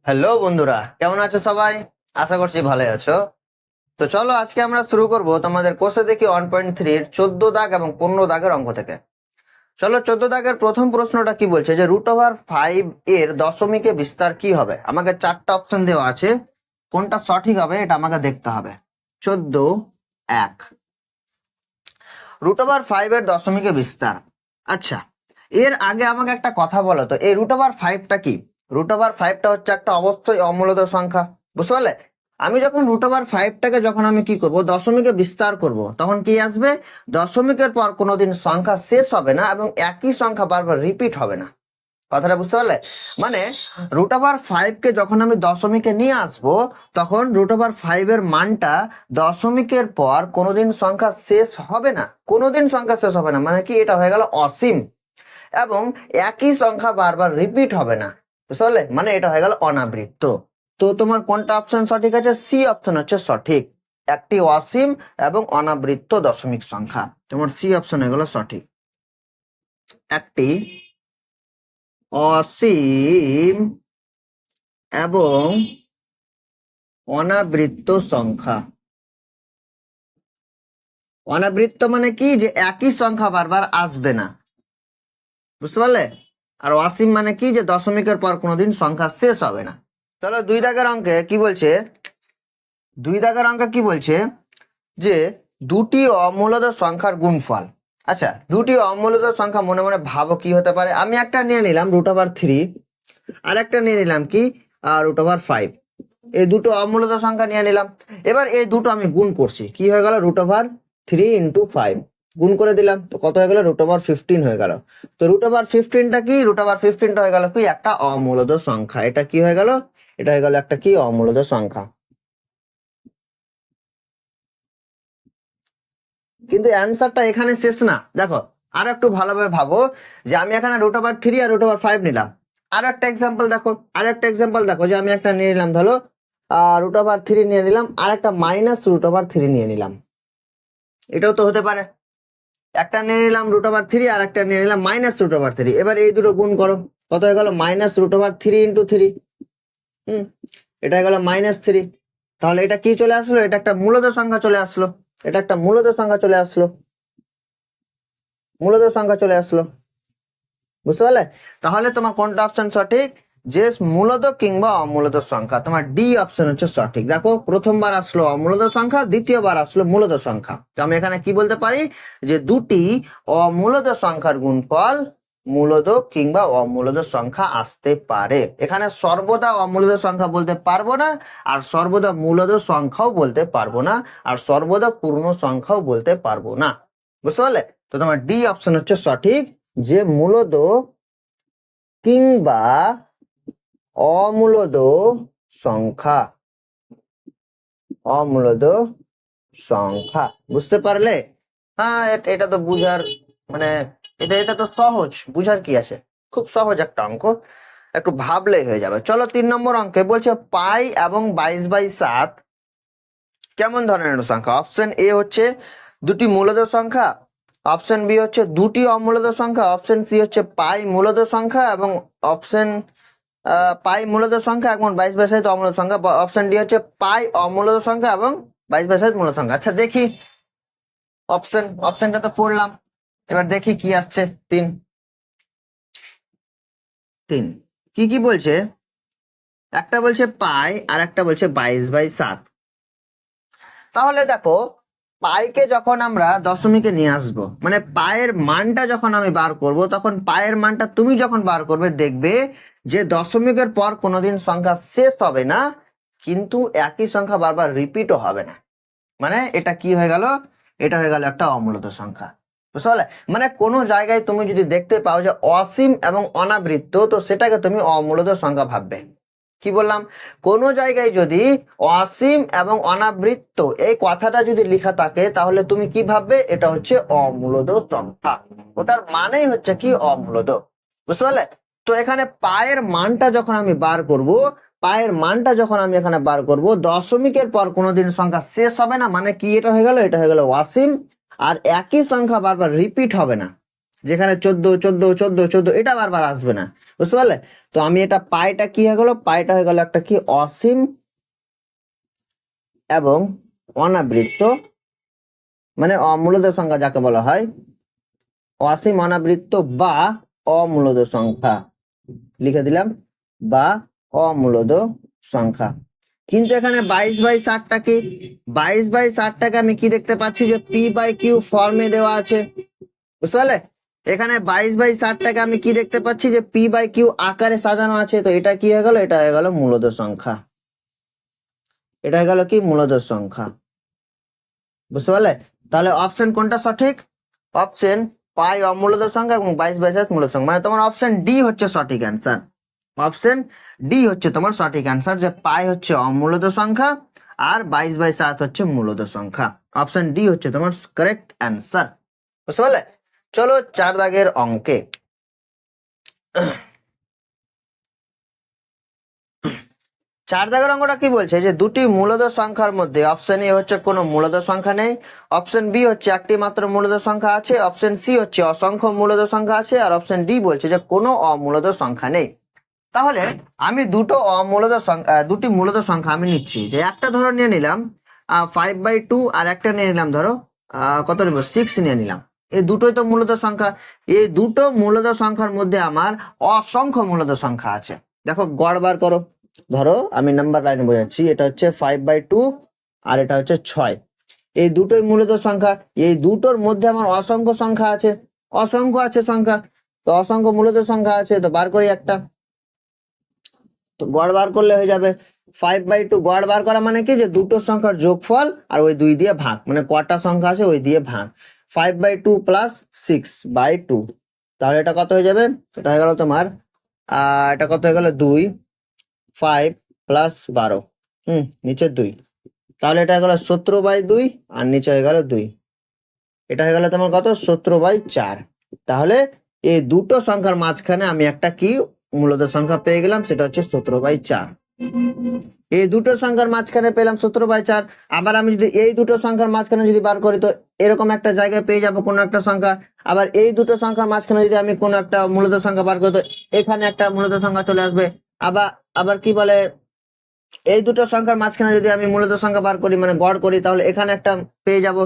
Hello বন্ধুরা, কেমন আছো সবাই? আশা করছি ভালো আছো। তো চলো আজকে আমরা শুরু করব তোমাদের কোর্সে দেখি 1.3 এর 14 দাগ এবং 15 দাগের অঙ্ক থেকে। চলো 14 দাগের প্রথম প্রশ্নটা কি বলছে যে √5 এর দশমিকে বিস্তার কি হবে। আমাকে চারটা অপশন দেওয়া আছে, কোনটা সঠিক হবে এটা আমাকে দেখতে হবে। 14 √5 এর দশমিকে বিস্তার। আচ্ছা, এর আগে আমাকে একটা কথা বলো তো, এই √5টা কি? √5টা হচ্ছে একটা অবশ্যই অমূলদ সংখ্যা, বুঝতে পারলে? আমি যখন √5টাকে যখন আমি কি করব, দশমিকে বিস্তার করব, তখন কি আসবে? দশমিকের পর কোনোদিন সংখ্যা শেষ হবে না এবং একই সংখ্যা বারবার রিপিট হবে না। কথাটা বুঝতে পারলে? মানে √5কে যখন আমি দশমিকে নিয়ে আসব, তখন √5 এর মানটা দশমিকের পর কোনোদিন সংখ্যা শেষ হবে না, কোনোদিন সংখ্যা শেষ হবে না, মানে কি এটা হয়ে গেল অসীম, এবং একই সংখ্যা বারবার রিপিট হবে না, বুঝতে পারলে? মানে এটা হয়ে গেল অনাবৃত্ত। তো তোমার কোনটা অপশন সঠিক আছে? সি অপশন হচ্ছে সঠিক, একটি অসীম এবং অনাবৃত্ত দশমিক সংখ্যা। তোমার সি অপশন হয়ে গেল সঠিক, একটি অসীম এবং অনাবৃত্ত সংখ্যা। অনাবৃত্ত মানে কি? যে একই সংখ্যা বারবার আসবে না, বুঝতে পারলে? আর অসীম মানে কি? যে দশমিকের পর কোনোদিন সংখ্যা শেষ হবে না। তাহলে 2 দাগের অঙ্কে কি বলছে? 2 দাগের অঙ্কে কি বলছে যে দুটি অমূলদ সংখ্যার গুণফল। আচ্ছা, দুটি অমূলদ সংখ্যা মনে মনে ভাবো কি হতে পারে। আমি একটা নিয়ে নিলাম √3, আর একটা নিয়ে নিলাম কি √5। এই দুটো অমূলদ সংখ্যা নিয়ে নিলাম। এবার এই দুটো আমি গুণ করছি, কি হয়ে গেল? √3 × 5 গুণ করে দিলাম, তো কত হয়ে গেল? √15 হয়ে গেল। তো √15টা কি? √15টা হয়ে গেল কি? একটা অমূলদ সংখ্যা। এটা কি হয়ে গেল? এটা হয়ে গেল একটা কি? অমূলদ সংখ্যা। কিন্তু অ্যান্সারটা এখানে শেষ না, দেখো আর একটু ভালোভাবে ভাবো যে আমি এখানে √3 আর √5 নিলাম। আর একটা এক্সাম্পল দেখো, যে আমি একটা নিয়ে নিলাম, ধরো √3 নিয়ে নিলাম, আর একটা -√3 নিয়ে নিলাম। এটাও তো হতে পারে, একটা নিয়ে নিলাম √3 আর একটা নিয়ে নিলাম -√3। এবার এই দুটো গুণ করো, কত হয়ে গেল? -√3 × 3। এটা হয়ে গেল -3। তাহলে এটা কি চলে আসলো? এটা একটা মূলদ সংখ্যা চলে আসলো, এটা একটা মূলদ সংখ্যা চলে আসলো, মূলদ সংখ্যা চলে আসলো, বুঝতে পারলে? তাহলে তোমার কোনটা অপশন সঠিক? যে মূলদ কিংবা অমূলদ সংখ্যা, তোমার ডি অপশন হচ্ছে সঠিক। দেখো প্রথমবার আসলো অমূলদ সংখ্যা, দ্বিতীয়বার আসলো মূলদ সংখ্যা। তো আমি এখানে কি বলতে পারি? যে দুটি অমূলদ সংখ্যার গুণফল মূলদ কিংবা অমূলদ সংখ্যা আসতে পারে। এখানে সর্বদা অমূলদ সংখ্যা বলতে পারবো না, আর সর্বদা মূলদ সংখ্যাও বলতে পারবো না, আর সর্বদা পূর্ণ সংখ্যাও বলতে পারবো না, বুঝতে পারলে? তো তোমার ডি অপশন হচ্ছে সঠিক, যে মূলদ কিংবা অমূলদ সংখ্যা, অমূলদ সংখ্যা, বুঝতে পারলে? হ্যাঁ, এটা তো বুঝার মানে এটা তো সহজ, বুঝার কি আছে, খুব সহজ একটা অঙ্ক, একটু ভাবলেই হয়ে যাবে। চলো 3 নম্বর অঙ্কে বলছে পাই এবং 22/7 কেমন ধরনের সংখ্যা। অপশন এ হচ্ছে দুটি মূলদ সংখ্যা, অপশন বি হচ্ছে দুটি অমূলদ সংখ্যা, অপশন সি হচ্ছে পাই মূলদ সংখ্যা, এবং অপশন পাই মূলদ সংখ্যা এবং 22/7 অমূলদ সংখ্যা, অপশন ডি হচ্ছে পাই অমূলদ সংখ্যা এবং 22/7 মূলদ সংখ্যা। আচ্ছা দেখি অপশনটা তো পড়লাম, এবার দেখি কি আসছে। তিন তিন কি কি বলছে? একটা বলছে পাই আর একটা বলছে 22/7। তাহলে দেখো, পাইকে যখন আমরা দশমিকে নিয়ে আসব, মানে পায়ের মানটা যখন আমি বার করব, তখন পায়ের মানটা তুমি যখন বার করবে দেখবে যে দশমিকের পর কোনোদিন সংখ্যা শেষ হবে না, কিন্তু একই সংখ্যা বারবার রিপিটও হবে না। মানে এটা কি হয়ে গেল? এটা হয়ে গেল একটা অমূলদ সংখ্যা, বুঝতে পারলে? মানে কোনো জায়গায় তুমি যদি দেখতে পাও যে অসীম এবং অনাবৃত্ত, তো সেটাকে তুমি অমূলদ সংখ্যা ভাববে। কি বললাম? কোনো জায়গায় যদি অসীম এবং অনাবৃত্ত এই কথাটা যদি লেখা থাকে, তাহলে তুমি কি ভাববে? এটা হচ্ছে অমূলদ সংখ্যা, ওটার মানেই হচ্ছে কি? অমূলদ, বুঝতে পারলে? তো এখানে পায়ের মানটা যখন আমি বার করব, পায়ের মানটা যখন আমি এখানে বার করব, দশমিকের পর কোনোদিন সংখ্যা শেষ হবে না, মানে কি এটা হয়ে গেল? এটা হয়ে গেল অসীম, আর একই সংখ্যা বারবার রিপিট হবে না। যেখানে 14 এটা বারবার আসবে না, বুঝতে পারলে? তো আমি এটা পাইটা কি হয়ে গেল, পাইটা হয়ে গেল একটা কি অসীম এবং অনাবৃত্ত, মানে অমূলদ সংখ্যা যাকে বলা হয়, অসীম অনাবৃত্ত বা অমূলদ সংখ্যা, লিখে দিলাম, বা অমূলদ সংখ্যা। কিন্তু এখানে 22/60টা কি, 22/60টাকে আমি কি দেখতে পাচ্ছি যে পি বাই কিউ ফর্মে দেওয়া আছে, বুঝতে পারলে? এখানে 22/60টাকে আমি কি দেখতে পাচ্ছি যে পি বাই কিউ আকারে সাজানো আছে। তো এটা কি হয়ে গেল, এটা হয়ে গেল মূলদ সংখ্যা, এটা হয়ে গেল কি মূলদ সংখ্যা, বুঝতে পারলে? তাহলে অপশন কোনটা সঠিক? অপশন পাই অমূলদ সংখ্যা এবং 22/7 মূলদ সংখ্যা, মানে তোমার অপশন ডি হচ্ছে সঠিক অ্যান্সার। অপশন ডি হচ্ছে তোমার সঠিক অ্যান্সার, যে পাই হচ্ছে অমূলদ সংখ্যা আর 22/7 হচ্ছে মূলদ সংখ্যা। অপশন ডি হচ্ছে তোমার কারেক্ট অ্যান্সার, বুঝতে পারলে? চলো 4 দাগের অঙ্কে। 4 দাগের অঙ্কটা কি বলছে যে দুটি মূলদ সংখ্যার মধ্যে অপশন এ হচ্ছে কোনো মূলদ সংখ্যা নেই, অপশন বি হচ্ছে একটি মাত্র মূলদ সংখ্যা আছে, অপশন সি হচ্ছে অসংখ্য মূলদ সংখ্যা আছে, আর অপশন ডি বলছে যে কোনো অমূলদ সংখ্যা নেই। তাহলে আমি দুটি মূলদ সংখ্যা আমি নিচ্ছি, যে একটা ধরো নিয়ে নিলাম 5/2 আর একটা নিয়ে নিলাম ধরো কত নেব 6 নিয়ে নিলাম। এই দুটোই তো মূলদ সংখ্যা। এই দুটো মূলদ সংখ্যার মধ্যে আমার অসংখ্য মূলদ সংখ্যা আছে। দেখো গড় বার করো, ধরো আমি নাম্বার লাইনে বোঝাচ্ছি, এটা হচ্ছে 5/2 আর এটা হচ্ছে 6। এই দুটোই মূলদ সংখ্যা, এই দুটোর মধ্যে আমার অসংখ্য সংখ্যা আছে, অসংখ্য আছে সংখ্যা, তো অসংখ্য মূলদ সংখ্যা আছে, তো বার করি একটা। তো গড় বার করলে হয়ে যাবে 5/2। গড় বার করা মানে কি, যে দুটো সংখ্যার যোগফল আর ওই 2 দিয়ে ভাগ, মানে কটা সংখ্যা আছে ওই দিয়ে ভাগ। 5/2 প্লাস 6/2, তাহলে এটা কত হয়ে যাবে, এটা হয়ে গেল তোমার এটা কত হয়ে গেল 2, 5 প্লাস 12, নিচে 2, তাহলে এটা হয়ে গেল 17/2 আর নিচে হয়ে গেল 2, এটা হয়ে গেল তোমার কত 17/4। তাহলে এই দুটো সংখ্যার মাঝখানে আমি একটা কি মূলদ সংখ্যা পেয়ে গেলাম, সেটা হচ্ছে 17/4। এই দুটো সংখ্যার মাঝখানে পেলাম 17/4। আবার আমি যদি এই দুটো সংখ্যার মাঝখানে যদি বার করি, তো এরকম একটা জায়গায় পেয়ে যাবো কোনো একটা সংখ্যা। আবার এই দুটো সংখ্যার মাঝখানে যদি আমি কোনো একটা মূলদ সংখ্যা বার করি, তো এখানে একটা মূলদ সংখ্যা চলে আসবে। আবার আবার কি বলে, এই দুটো সংখ্যার মাঝখানে যদি আমি মূলদ সংখ্যা বার করি, মানে গড় করি, তাহলে এখানে একটা পেয়ে যাব।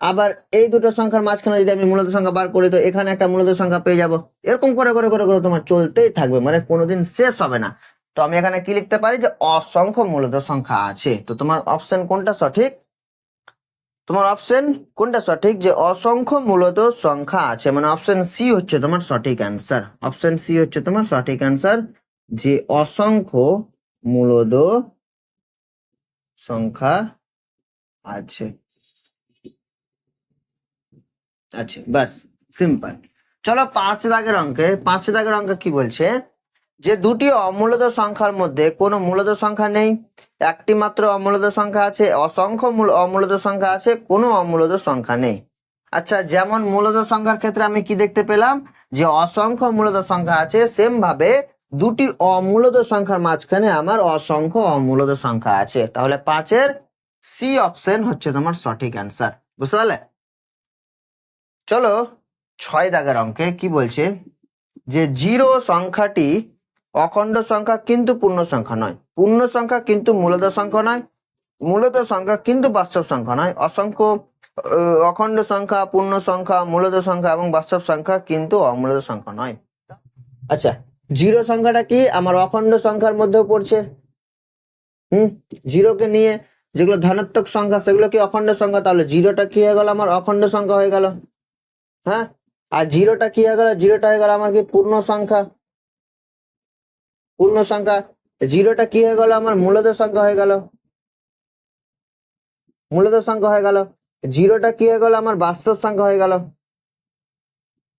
আবার এই দুটো সংখ্যার মাঝখানে যদি আমি মূলদ সংখ্যা বার করি, তো এখানে একটা মূলদ সংখ্যা পেয়ে যাব। এরকম করে করে করে করে তোমার চলতেই থাকবে, মানে কোনোদিন শেষ হবে না। তো আমি এখানে কি লিখতে পারি, যে অসংখ্য মূলদ সংখ্যা আছে। তো তোমার অপশন কোনটা সঠিক? তোমার অপশন কোনটা সঠিক, যে অসংখ্য মূলদ সংখ্যা আছে, মানে অপশন সি হচ্ছে তোমার সঠিক অ্যান্সার। অপশন সি হচ্ছে তোমার সঠিক অ্যান্সার, যে অসংখ্য মূলদ সংখ্যা আছে। আচ্ছা বাস, সিম্পল। চলো 5 দাগের অঙ্কে কি বলছে, যে দুটি অমূলদ সংখ্যার মধ্যে কোনো মূলদ সংখ্যা নেই, একটি মাত্র অমূলদ সংখ্যা আছে, অসংখ্য অমূলদ সংখ্যা আছে, কোনো অমূলদ সংখ্যা নেই। আচ্ছা, যেমন মূলদ সংখ্যার ক্ষেত্রে আমি কি দেখতে পেলাম, যে অসংখ্য মূলদ সংখ্যা আছে, সেম ভাবে দুটি অমূলদ সংখ্যার মাঝখানে আমার অসংখ্য অমূলদ সংখ্যা আছে। তাহলে 5-এর সি অপশন হচ্ছে তোমার সঠিক অ্যান্সার, বুঝতে পারলে? চলো 6 দাগের অঙ্কে কি বলছে, যে 0 সংখ্যাটি অখণ্ড সংখ্যা কিন্তু পূর্ণ সংখ্যা নয়, পূর্ণ সংখ্যা কিন্তু মূলদ সংখ্যা নয়, মূলদ সংখ্যা কিন্তু বাস্তব সংখ্যা নয়, অসংখ্য অখণ্ড সংখ্যা, পূর্ণ সংখ্যা, মূলদ সংখ্যা এবং বাস্তব সংখ্যা কিন্তু অমূলদ সংখ্যা নয়। আচ্ছা, 0 সংখ্যাটা কি আমার অখণ্ড সংখ্যার মধ্যেও পড়ছে। 0কে নিয়ে যেগুলো ধনাত্মক সংখ্যা সেগুলো কি অখণ্ড সংখ্যা, তাহলে 0টা কি হয়ে গেল আমার অখণ্ড সংখ্যা হয়ে গেল। হ্যাঁ, আর 0টা কি হয়ে গেল, 0টা হয়ে গেল আমার কি পূর্ণ সংখ্যা, পূর্ণ সংখ্যা। 0টা কি হয়ে গেল আমার মূলদ সংখ্যা হয়ে গেল, মূলদ সংখ্যা হয়ে গেল। 0টা কি হয়ে গেল আমার বাস্তব সংখ্যা হয়ে গেল,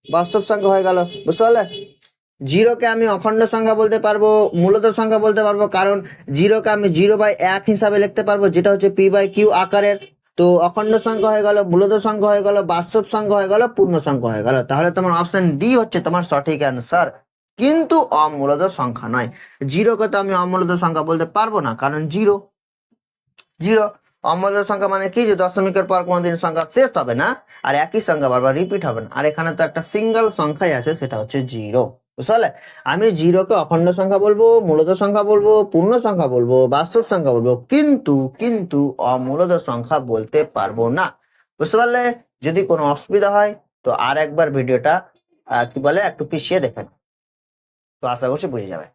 বাস্তব সংখ্যা হয়ে গেল, বুঝতে পারলে? 0কে আমি অখণ্ড সংখ্যা বলতে পারবো, মূলদ সংখ্যা বলতে পারবো, কারণ 0কে আমি 0/1 হিসাবে লিখতে পারবো, যেটা হচ্ছে p/q আকারের। তো অখণ্ড সংখ্যা হয়ে গেল, মূলদ সংখ্যা হয়ে গেল, বাস্তব সংখ্যা হয়ে গেল, পূর্ণ সংখ্যা হয়ে গেল। তাহলে তোমার অপশন ডি হচ্ছে তোমার সঠিক অ্যান্সার, কিন্তু অমূলদ সংখ্যা নয়। 0কে তো আমি অমূলদ সংখ্যা বলতে পারবো না, কারণ 0 0 অমূলদ সংখ্যা মানে কি, যে দশমিকের পর কোনোদিন সংখ্যা শেষ হবে না আর একই সংখ্যা বারবার রিপিট হবে না। আর এখানে তো একটা সিঙ্গেল সংখ্যাই আছে, সেটা হচ্ছে 0। বুঝতে পারলে? আমি 0-কে অখণ্ড সংখ্যা বলবো, মূলদ সংখ্যা বলবো, পূর্ণ সংখ্যা বলবো, বাস্তব সংখ্যা বলবো, কিন্তু অমূলদ সংখ্যা বলতে পারবো না। বুঝতে পারলে? যদি কোনো অসুবিধা হয় তো আর একবার ভিডিওটা কি বলে একটু পিছিয়ে দেখেন, তো আশা করছি বুঝে যাবে।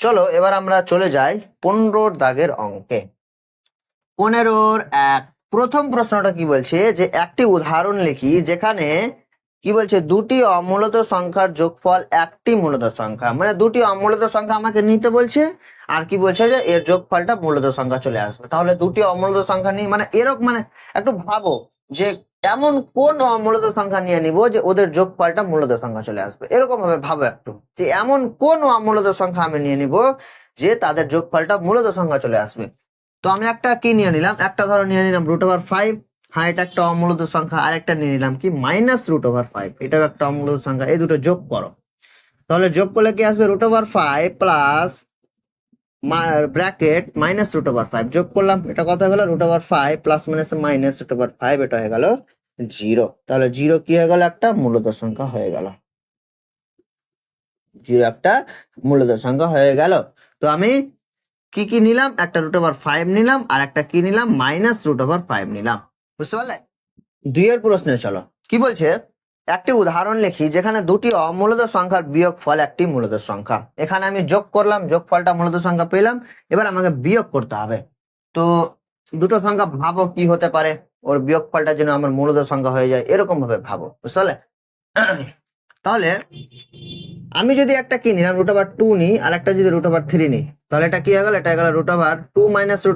চলো এবার আমরা চলে যাই 15 দাগের অঙ্কে। 15-1 প্রথম প্রশ্নটা কি বলছে, যে একটি উদাহরণ লিখি যেখানে কি বলছে, দুটি অমূলদ সংখ্যার যোগফল একটি মূলদ সংখ্যা। মানে দুটি অমূলদ সংখ্যা আমাকে নিতে বলছে, আর কি বলছে যে এর যোগফলটা মূলদ সংখ্যা চলে আসবে। তাহলে দুটি অমূলদ সংখ্যা নিয়ে মানে এরকম, মানে একটু ভাবো যে এমন কোন অমূলদ সংখ্যা নিয়ে নিব যে ওদের যোগফলটা মূলদ সংখ্যা চলে আসবে। এরকম ভাবে ভাবো একটু, যে এমন কোন অমূলদ সংখ্যা আমি নিয়ে নিব যে তাদের যোগফলটা মূলদ সংখ্যা চলে আসবে। তো আমি একটা কি নিয়ে নিলাম, একটা ধরো নিয়ে নিলাম √5। হ্যাঁ, এটা একটা অমূলদ সংখ্যা। আর একটা নিয়ে নিলাম কি -√5, এটাও একটা অমূলদ সংখ্যা। এই দুটো যোগ করো, তাহলে যোগ করলে কি আসবে, √5 প্লাস ব্র্যাকেট -√5 যোগ করলাম, এটা কত হয়ে গেল, √5 প্লাস -√5, এটা হয়ে গেল 0। তাহলে 0 কি হয়ে গেল, একটা মূলদ সংখ্যা হয়ে গেল। 0 একটা মূলদ সংখ্যা হয়ে গেল। তো আমি কি নিলাম, একটা √5 নিলাম, আর একটা কি নিলাম, -√5 নিলাম। বুঝতে পারলে? 2 এর প্রশ্নে চলো, কি বলছে, একটি উদাহরণ লিখি যেখানে দুটি অমূলদ সংখ্যার বিয়োগফল একটি মূলদ সংখ্যা। এখানে আমি যোগ করলাম, যোগফলটা মূলদ সংখ্যা পেলাম, এবার আমাকে বিয়োগ করতে হবে। তো দুটো সংখ্যা ভাবো কি হতে পারে, ওর বিয়োগফলটা যেন আমার মূলদ সংখ্যা হয়ে যায়, এরকম ভাবে ভাবো। বুঝতে পারলে? তাহলে আমি যদি একটা কি নিলাম √2 নিই, আর একটা যদি √3 নিই, তাহলে এটা কি হয়ে গেল, এটা হয়ে গেল √2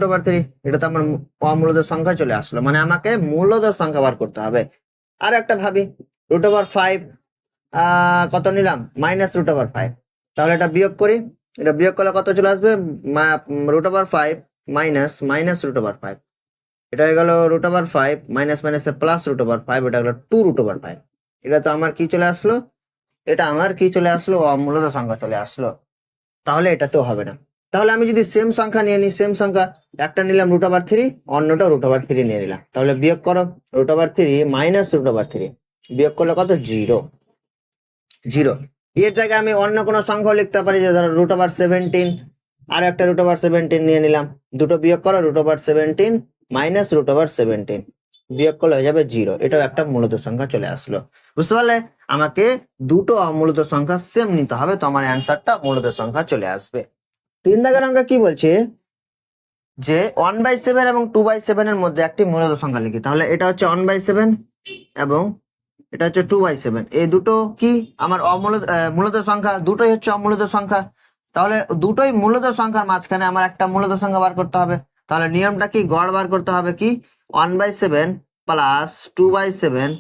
- √3। এটা তো আমার অমূলদ সংখ্যা চলে আসলো, মানে আমাকে মূলদ সংখ্যা বার করতে হবে। আর একটা ভাবি, √5 কত নিলাম, -√5। তাহলে এটা বিয়োগ করি, এটা বিয়োগ করলে কত চলে আসবে, √5 -√5। এটা হয়ে গেল √5 মাইনাস মাইনাসে +√5, এটা হলো 2√5। এটা তো আমার কি চলে আসলো, এটা আমার কি চলে আসলো, অমূলদ সংখ্যা চলে আসলো। তাহলে এটাতেও হবে না। তাহলে আমি যদি সেম সংখ্যা নিয়ে নিই, সেম সংখ্যা, একটা নিলাম √3, অন্যটা √3 নিয়ে নিলাম, তাহলে বিয়োগ করো, √3 -√3 বিয়োগ করলে কত, 0। এর জায়গায় আমি অন্য কোনো সংখ্যা লিখতে পারি, যে ধরো √17, আর একটা √17 নিয়ে নিলাম, দুটো বিয়োগ করো, √17 -√17 বিয়োগ করলে হয়ে যাবে 0। এটাও একটা মূলদ সংখ্যা চলে আসলো। বুঝতে পারলে? আমাকে দুটো অমূলদ সংখ্যা সেম নিতে হবে, তো আমার অ্যান্সারটা মূলদ সংখ্যা চলে আসবে। 3 দাগের অঙ্কে কি বলছে, যে 1/7 এবং 2/7 এর মধ্যে একটি মূলদ সংখ্যা লিখি। তাহলে এটা হচ্ছে 1/7 এবং এটা হচ্ছে 2/7। এই দুটো কি আমার মূলদ সংখ্যা, দুটোই হচ্ছে অমূলদ সংখ্যা। তাহলে দুটোই মূলদ সংখ্যার মাঝখানে আমার একটা মূলদ সংখ্যা বার করতে হবে। তাহলে নিয়মটা কি, গড় বার করতে হবে কি, 1/7 প্লাস 2/7,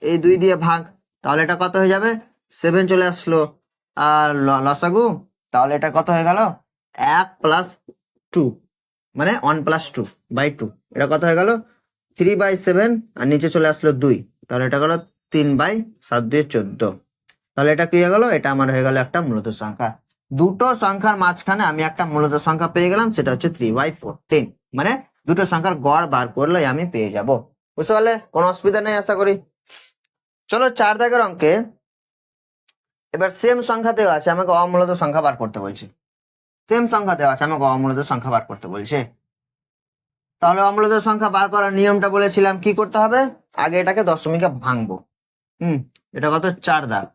এই 2 দিয়ে ভাগ। তাহলে এটা কত হয়ে যাবে, 7 চলে আসলো। আর লসাগু, তাহলে এটা কত হয়ে গেল, 1 + 2, মানে 1 + 2/2। এটা কত হয়ে গেল, 3/7, আর নিচে চলে আসলো 2, তাহলে এটা গেল 3/7 দিয়ে 14। তাহলে এটা কি হয়ে গেল, এটা আমার হয়ে গেল একটা মূলদ সংখ্যা। দুটো সংখ্যার মাঝখানে আমি একটা মূলদ সংখ্যা পেয়ে গেলাম, সেটা হচ্ছে 3/14। মানে দুটো সংখ্যার গড় বার করলে আমি পেয়ে যাব। বুঝতে পারলে? কোনো অসুবিধা নেই আশা করি। চলো 4 দাগের অঙ্কে, এবার সেম সংখ্যা দেওয়া আছে, আমাকে অমূলদ সংখ্যা বার করতে বলছে। সেম সংখ্যা দেওয়া আছে, আমাকে অমূলদ সংখ্যা বার করতে বলছে। তাহলে অমূলদ সংখ্যা বার করার নিয়মটা বলেছিলাম, কি করতে হবে, আগে এটাকে দশমিকে ভাঙবো। এটা কত, 4 দাগ।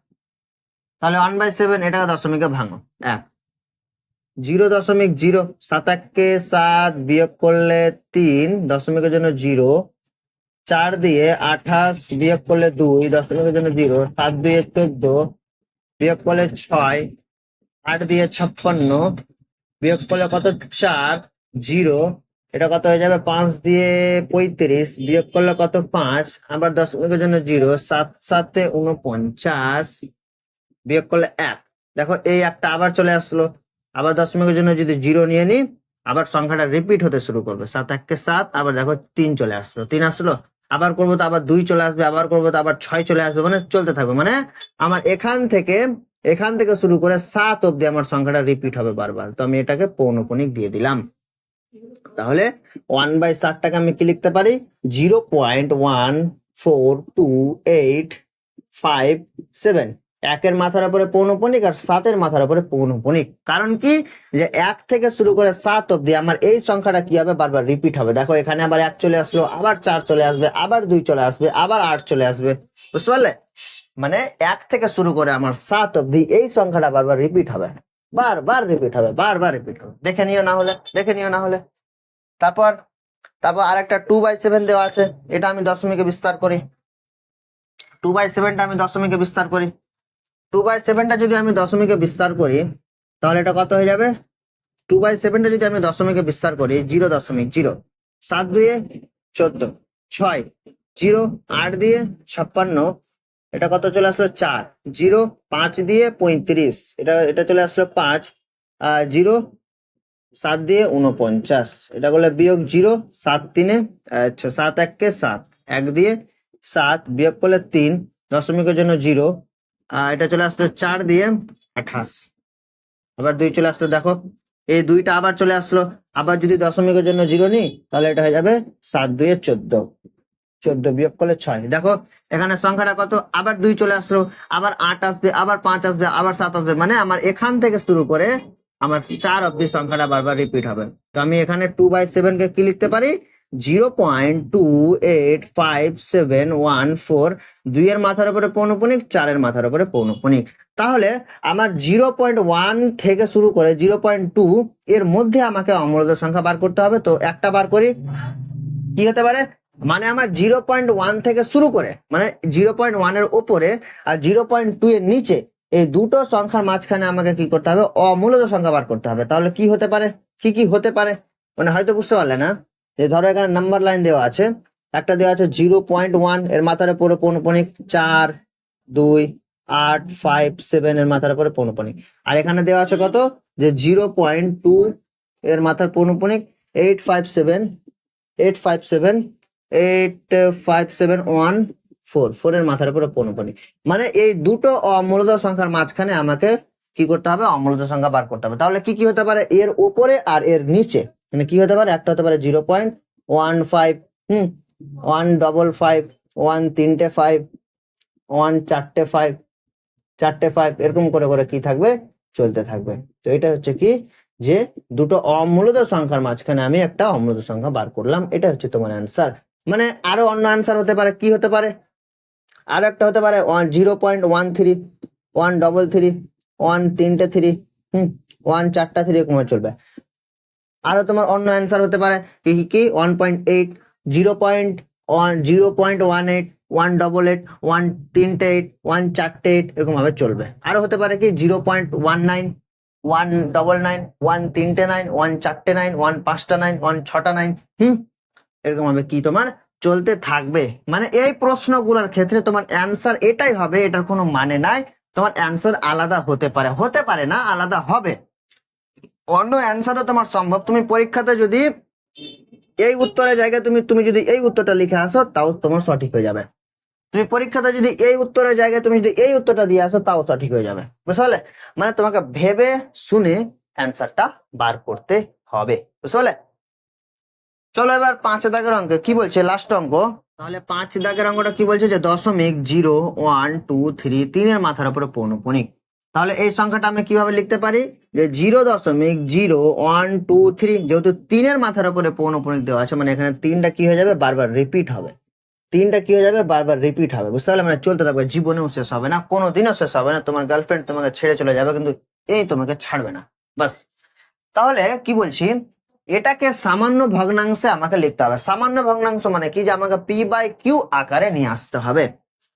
তাহলে 1/7, এটাকে দশমিকে ভাঙো, 1, 0.0, 7 কে 7 বিয়োগ করলে 3, দশমিকের জন্য 0, 4 দিয়ে 28 বিয়োগ করলে 2, দশমিকের জন্য 0, 7 দিয়ে 14 বিয়োগ করলে 6, 8 দিয়ে 56 বিয়োগ করলে কত, 4, 0, এটা কত হয়ে যাবে, 5 দিয়ে 35 বিয়োগ করলে কত, 5, আবার দশমিকের জন্য 0, 7 7 49 বিয়োগ করলে 1। দেখো এই একটা আবার চলে আসলো। আবার দশমিকের জন্য যদি 0 নিয়ে নিই, আবার সংখ্যাটা রিপিট হতে শুরু করবে, 7 1 কে 7, আবার দেখো 3 চলে আসলো, 3 আসলো, আবার করবো তো আবার 2 চলে আসবে, আবার করবো তো আবার 6 চলে আসবে, মানে চলতে থাকবে। মানে আমার এখান থেকে শুরু করে 7 অব্দি আমার সংখ্যাটা রিপিট হবে বারবার। তো আমি এটাকে পৌনঃপুনিক দিয়ে দিলাম। তাহলে 1/7টাকে আমি কি লিখতে পারি, 0.14285 একের মাথার উপরে পৌনঃপুনিক আর 7-এর মাথার উপরে পৌনঃপুনিক। কারণ কি, যে 1 থেকে শুরু করে 7 অব্দি আমার এই সংখ্যাটা কি হবে, বারবার রিপিট হবে। দেখো এখানে আবার 1 চলে আসলো, আবার 4 চলে আসবে, আবার 2 চলে আসবে, আবার 8 চলে আসবে, বুঝতে পারলে? মানে 1 থেকে শুরু করে আমার 7 অব্দি এই সংখ্যাটা বারবার রিপিট হবে, বারবার রিপিট হবে, বারবার রিপিট হবে। দেখে নিও না হলে। তারপর তারপর আরেকটা 2/7 দেওয়া আছে, এটা আমি দশমিকে বিস্তার করি। 2/7টা আমি দশমিকে বিস্তার করি। 2/7টা যদি আমি দশমিকে বিস্তার করি তাহলে এটা কত হয়ে যাবে, 2/7টা যদি আমি দশমিকে বিস্তার করি, 0.0, 7 দুয়ে 14, 6, 0, 8 দিয়ে 56, এটা কত চলে আসলো 4, 0, 5 দিয়ে 35, এটা চলে আসলো 5, 0, 7 দিয়ে 49, এটা করলে বিয়োগ 0, 7 3, আচ্ছা 7 1 কে 7, 1 দিয়ে 7 বিয়োগ করলে 3, দশমিকের জন্য 0, এটা চলে আসলো 4 দিয়ে 28, আবার 2 চলে আসলো। দেখো এই 2টা আবার চলে আসলো, আবার যদি দশমিকের জন্য 0 নিই তাহলে এটা হয়ে যাবে 7 2 14, 14 বিয়োগ করলে 6। দেখো এখানে সংখ্যাটা কত, আবার 2 চলে আসলো, আবার 8 আসবে, আবার 5 আসবে, আবার 7 আসবে, মানে আমার এখান থেকে শুরু করে আমার 4 অব্দি সংখ্যাটা বারবার রিপিট হবে। তো আমি এখানে 2/7 কে কি লিখতে পারি, 0.285714, 2 এর মাথার উপরে পৌনঃপুনিক, 4-এর মাথার উপরে পৌনঃপুনিক। তাহলে আমার 0.1 থেকে শুরু করে 0.2 এর মধ্যে আমাকে অমূলদ সংখ্যা বার করতে হবে। তো একটা বার করি, কি হতে পারে, মানে আমার 0.1 থেকে শুরু করে, মানে 0.1 এর উপরে আর 0.2 এর নিচে, এই দুটো সংখ্যার মাঝখানে আমাকে কি করতে হবে, অমূলদ সংখ্যা বার করতে হবে। তাহলে কি হতে পারে, কি হতে পারে, মানে হয়তো বুঝতে পারলে না। যে ধরো এখানে নাম্বার লাইন দেওয়া আছে, একটা দেওয়া আছে 0.1 এর মাথার উপরে পৌনঃপুনিক 4, 2, 8, 5, 7 এর মাথার উপরে পৌনঃপুনিক। আর এখানে দেওয়া আছে কত, যে 0.2 এর মাথার পৌনঃপুনিক 857 এর মাথার উপরে পৌনঃপুনিক। মানে এই দুটো অমূলদ সংখ্যার মাঝখানে আমাকে কি করতে হবে, অমূলদ সংখ্যা বার করতে হবে। তাহলে কি হতে পারে, এর উপরে আর এর নিচে, মানে কি হতে পারে, একটা হতে পারে 0.15, 155, 1 3 5, 1 4 5, 4 5, এরকম করে করে কি থাকবে, চলতে থাকবে। তো এটা হচ্ছে কি, যে দুটো অমূলদ সংখ্যার মাঝখানে আমি একটা অমূলদ সংখ্যা বার করলাম, এটা হচ্ছে তোমার অ্যান্সার। মানে আরো অন্য অ্যান্সার হতে পারে, কি হতে পারে, আরো একটা হতে পারে 0.13, 133, 1 3 3, 1 4 3, এরকম চলবে। আরো তোমার অন্য অ্যান্সার হতে পারে কি 1.8, 0.1, 0.18, 188, 1 3 8, 1 4 8, এরকম ভাবে চলবে। আরো হতে পারে কি 0.19, 199, 1 3 9, 1 4 9, 1 5 9, 1 6 9, এরকম ভাবে কি তোমার চলতে থাকবে। মানে এই প্রশ্নগুলোর ক্ষেত্রে তোমার অ্যান্সার এটাই হবে, এটার কোনো মানে নাই। তোমার অ্যান্সার আলাদা হতে পারে না, আলাদা হবে। অন্য অ্যান্সারও তোমার সম্ভব। তুমি পরীক্ষাতে যদি এই উত্তরের জায়গায় তুমি যদি এই উত্তরটা লিখে আসো তাও তোমার সঠিক হয়ে যাবে। তুমি পরীক্ষাতে যদি এই উত্তরের জায়গায় তুমি যদি এই উত্তরটা দিয়ে আসো তাও সঠিক হয়ে যাবে, বুঝতে পারলে? মানে তোমাকে ভেবে শুনে অ্যান্সারটা বার করতে হবে, বুঝতে পারলে? চলো এবার 5 দাগের অঙ্কে কি বলছে, লাস্ট অঙ্ক। তাহলে 5 দাগের অঙ্কটা কি বলছে, যে 0.0123 3-এর মাথার উপরে পৌনঃপুনিক। তাহলে এই সংখ্যাটা আমি কিভাবে লিখতে পারি, যে 0.0123, যেহেতু 3-এর মাথার উপরে পৌনঃপুনিক দেওয়া আছে, মানে এখানে 3টা কি হয়ে যাবে, বারবার রিপিট হবে। 3টা কি হয়ে যাবে, বারবার রিপিট হবে, বুঝতে পারলে? মানে চলতে থাকবে, জীবনেও শেষ হবে না, কোনোদিনও শেষ হবে না। তোমার গার্লফ্রেন্ড তোমাকে ছেড়ে চলে যাবে কিন্তু এই তোমাকে ছাড়বে না, বাস। তাহলে কি বলছি, এটাকে সামান্য ভগ্নাংশে আমাকে লিখতে হবে। সামান্য ভগ্নাংশ মানে কি, যে আমাকে p/q আকারে নিয়ে আসতে হবে।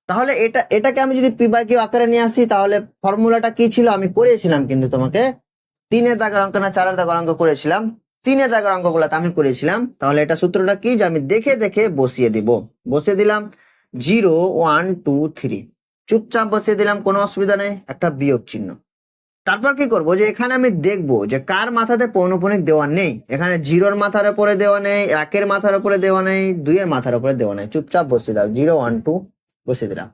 তাহলে এটাকে আমি যদি p/q আকারে নিয়ে আসি, তাহলে ফর্মুলাটা কি ছিল আমি করেছিলাম, কিন্তু তোমাকে 3-এর দাগের অঙ্ক না 4-এর দাগের অঙ্ক করেছিলাম, 3-এর দাগের অঙ্কগুলোতে আমি করেছিলাম। তাহলে এটা সূত্রটা কি, যে আমি দেখে দেখে বসিয়ে দিলাম 0.123, চুপচাপ বসিয়ে দিলাম, কোনো অসুবিধা নেই, একটা বিয়োগ চিহ্ন। তারপর কি করব, যে এখানে আমি দেখবো যে কার মাথাতে পৌনঃপুনিক দেওয়া নেই। এখানে 0-এর মাথার উপরে দেওয়া নেই, 1-এর মাথার উপরে দেওয়া নেই, 2-এর মাথার উপরে দেওয়া নেই, চুপচাপ বসিয়ে দাও 0 1 2 বসিয়ে দিলাম।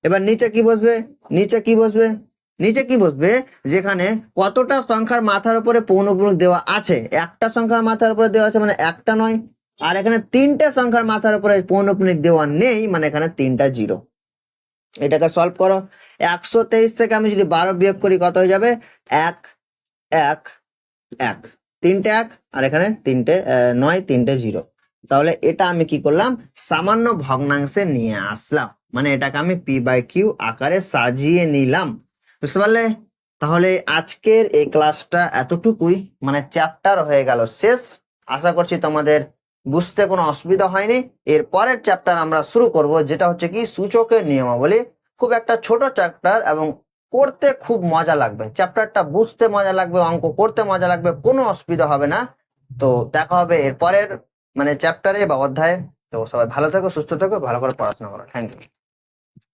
এবার নিচে কি বসবে, নিচে কি বসবে, যেখানে কতটা সংখ্যার মাথার উপরে পৌনঃপুনিক দেওয়া আছে, একটা সংখ্যার মাথার উপরে দেওয়া আছে মানে একটা নয়, আর এখানে তিনটে সংখ্যার মাথার উপরে পৌনঃপুনিক দেওয়া নেই মানে এখানে তিনটা জিরো। এটাকে সলভ করো। 123 থেকে আমি যদি 12 বিয়োগ করি কত হয়ে যাবে, 1 1 1, তিনটে 1, আর এখানে তিনটে 9, তিনটে 0। তাহলে এটা আমি কি করলাম, সামান্য ভগ্নাংশে নিয়ে আসলাম, মানে এটাকে আমি p/q আকারে সাজিয়ে নিলাম। বুঝতে পারলে? তাহলে আজকের এই ক্লাসটা এতটুকুই, মানে চ্যাপ্টার হয়ে গেল শেষ। আশা করছি তোমাদের বুঝতে কোনো অসুবিধা হয়নি। এর পরের চ্যাপ্টার আমরা শুরু করব, যেটা হচ্ছে কি সূচকের নিয়মাবলী। খুব একটা ছোট চ্যাপ্টার এবং করতে খুব মজা লাগবে, চ্যাপ্টারটা বুঝতে মজা লাগবে, অঙ্ক করতে মজা লাগবে, কোনো অসুবিধা হবে না। তো দেখা হবে এর পরের মানে চ্যাপ্টারে বা অধ্যায়ে। তো সবাই ভালো থেকো, সুস্থ থেকো, ভালো করে পড়াশোনা করো। Thank you.